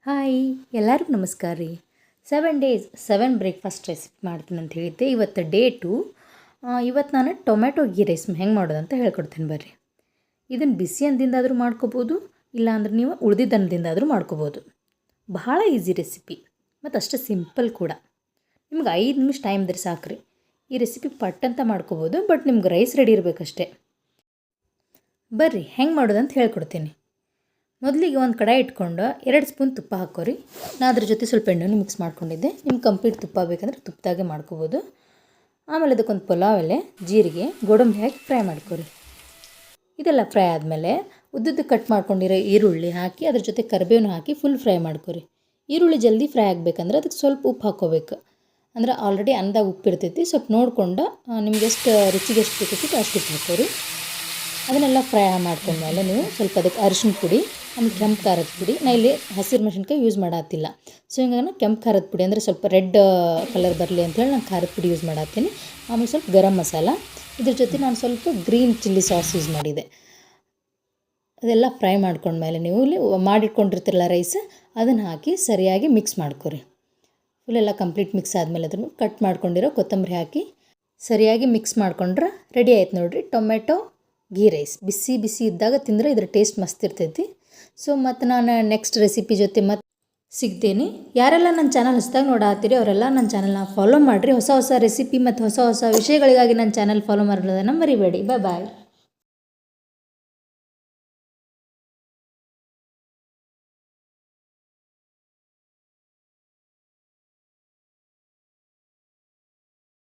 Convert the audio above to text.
Hi ಎಲ್ಲರಿಗೂ ನಮಸ್ಕಾರ ರೀ. 7 ಡೇಸ್ 7 ಬ್ರೇಕ್ಫಾಸ್ಟ್ ರೆಸಿಪಿ ಮಾಡ್ತೀನಿ ಅಂತ ಹೇಳಿದ್ದೆ. ಇವತ್ತು ಡೇ 2. ಇವತ್ತು ನಾನು ಟೊಮೆಟೊ ಗೀ ರೈಸ್ ಹೆಂಗೆ ಮಾಡೋದು ಅಂತ ಹೇಳ್ಕೊಡ್ತೀನಿ ಬರ್ರಿ. ಇದನ್ನು ಬಿಸಿ ಅನ್ನದಿಂದಾದರೂ ಮಾಡ್ಕೋಬೋದು, ಇಲ್ಲಾಂದ್ರೆ ನೀವು ಉಳಿದಿದ್ದ ಅನ್ನದಿಂದಾದರೂ ಮಾಡ್ಕೋಬೋದು. ಬಹಳ ಈಸಿ ರೆಸಿಪಿ ಮತ್ತು ಅಷ್ಟೇ ಸಿಂಪಲ್ ಕೂಡ. ನಿಮ್ಗೆ 5 ನಿಮಿಷ ಟೈಮ್ ಇದ್ರೆ ಸಾಕ್ರಿ. ಈ ರೆಸಿಪಿ ಪಟ್ಟಂತ ಮಾಡ್ಕೋಬೋದು, ಬಟ್ ನಿಮ್ಗೆ ರೈಸ್ ರೆಡಿ ಇರಬೇಕಷ್ಟೇ. ಬರ್ರಿ ಹೆಂಗೆ ಮಾಡೋದು ಅಂತ ಹೇಳ್ಕೊಡ್ತೀನಿ. ಮೊದಲಿಗೆ ಒಂದು ಕಡಾಯಿ ಇಟ್ಕೊಂಡು 2 ಸ್ಪೂನ್ ತುಪ್ಪ ಹಾಕೋರಿ. ನಾನು ಅದ್ರ ಜೊತೆ ಸ್ವಲ್ಪ ಎಣ್ಣೆನೂ ಮಿಕ್ಸ್ ಮಾಡ್ಕೊಂಡಿದ್ದೆ. ನಿಮ್ಗೆ ಕಂಪ್ಲೀಟ್ ತುಪ್ಪ ಬೇಕಂದ್ರೆ ತುಪ್ಪದಾಗೆ ಮಾಡ್ಕೋಬೋದು. ಆಮೇಲೆ ಅದಕ್ಕೊಂದು ಪಲಾವ್ ಎಲೆ, ಜೀರಿಗೆ, ಗೋಡಂಬಿ ಹಾಕಿ ಫ್ರೈ ಮಾಡ್ಕೊರಿ. ಇದೆಲ್ಲ ಫ್ರೈ ಆದಮೇಲೆ ಉದ್ದುದ್ದು ಕಟ್ ಮಾಡ್ಕೊಂಡಿರೋ ಈರುಳ್ಳಿ ಹಾಕಿ ಅದ್ರ ಜೊತೆ ಕರಿಬೇವನ್ನು ಹಾಕಿ ಫುಲ್ ಫ್ರೈ ಮಾಡ್ಕೊರಿ. ಈರುಳ್ಳಿ ಜಲ್ದಿ ಫ್ರೈ ಆಗಬೇಕಂದ್ರೆ ಅದಕ್ಕೆ ಸ್ವಲ್ಪ ಉಪ್ಪು ಹಾಕ್ಕೋಬೇಕು. ಅಂದ್ರೆ ಆಲ್ರೆಡಿ ಅಂದಾಗ ಉಪ್ಪು ಇರ್ತೈತಿ, ಸ್ವಲ್ಪ ನೋಡ್ಕೊಂಡು ನಿಮ್ಗೆ ಎಷ್ಟು ರುಚಿಗೆ ಎಷ್ಟು ಬೇಕೈತಿ ಅಷ್ಟು ಉಪ್ಪು ಹಾಕೋರಿ. ಅದನ್ನೆಲ್ಲ ಫ್ರೈ ಮಾಡ್ಕೊಂಡ್ಮೇಲೆ ನೀವು ಸ್ವಲ್ಪ ಅದಕ್ಕೆ ಅರಿಶಿನ ಪುಡಿ, ಆಮೇಲೆ ಕೆಂಪು ಖಾರದ ಪುಡಿ. ನಾನು ಇಲ್ಲಿ ಹಸಿರು ಮೆಣಸಿನ್ಕಾಯಿ ಯೂಸ್ ಮಾಡತ್ತಿಲ್ಲ, ಸೊ ಹಿಂಗಾಗಿ ಕೆಂಪು ಖಾರದ ಪುಡಿ ಅಂದರೆ ಸ್ವಲ್ಪ ರೆಡ್ ಕಲರ್ ಬರಲಿ ಅಂಥೇಳಿ ನಾನು ಖಾರದ ಪುಡಿ ಯೂಸ್ ಮಾಡತ್ತೀನಿ. ಆಮೇಲೆ ಸ್ವಲ್ಪ ಗರಂ ಮಸಾಲ, ಇದ್ರ ಜೊತೆ ನಾನು ಸ್ವಲ್ಪ ಗ್ರೀನ್ ಚಿಲ್ಲಿ ಸಾಸ್ ಯೂಸ್ ಮಾಡಿದೆ. ಅದೆಲ್ಲ ಫ್ರೈ ಮಾಡ್ಕೊಂಡ್ಮೇಲೆ ನೀವು ಇಲ್ಲಿ ಮಾಡಿಟ್ಕೊಂಡಿರ್ತಿರಲ್ಲ ರೈಸ್, ಅದನ್ನು ಹಾಕಿ ಸರಿಯಾಗಿ ಮಿಕ್ಸ್ ಮಾಡ್ಕೊರಿ. ಫುಲ್ಲೆಲ್ಲ ಕಂಪ್ಲೀಟ್ ಮಿಕ್ಸ್ ಆದಮೇಲೆ ಅದನ್ನು ಕಟ್ ಮಾಡ್ಕೊಂಡಿರೋ ಕೊತ್ತಂಬರಿ ಹಾಕಿ ಸರಿಯಾಗಿ ಮಿಕ್ಸ್ ಮಾಡ್ಕೊಂಡ್ರೆ ರೆಡಿ ಆಯ್ತು ನೋಡಿರಿ ಟೊಮೆಟೊ ಗೀ ರೈಸ್. ಬಿಸಿ ಬಿಸಿ ಇದ್ದಾಗ ತಿಂದರೆ ಇದ್ರ ಟೇಸ್ಟ್ ಮಸ್ತ್ ಇರ್ತೈತಿ. ಸೊ ಮತ್ತು ನಾನು ನೆಕ್ಸ್ಟ್ ರೆಸಿಪಿ ಜೊತೆ ಮತ್ತೆ ಸಿಗ್ತೀನಿ. ಯಾರೆಲ್ಲ ನನ್ನ ಚಾನಲ್ ಹೊಸದಾಗಿ ನೋಡಾತ್ತೀರಿ ಅವರೆಲ್ಲ ನನ್ನ ಚಾನಲ್ನ ಫಾಲೋ ಮಾಡಿರಿ. ಹೊಸ ಹೊಸ ರೆಸಿಪಿ ಮತ್ತು ಹೊಸ ಹೊಸ ವಿಷಯಗಳಿಗಾಗಿ ನನ್ನ ಚಾನಲ್ ಫಾಲೋ ಮಾಡೋದನ್ನು ಮರಿಬೇಡಿ. ಬಾಯ್.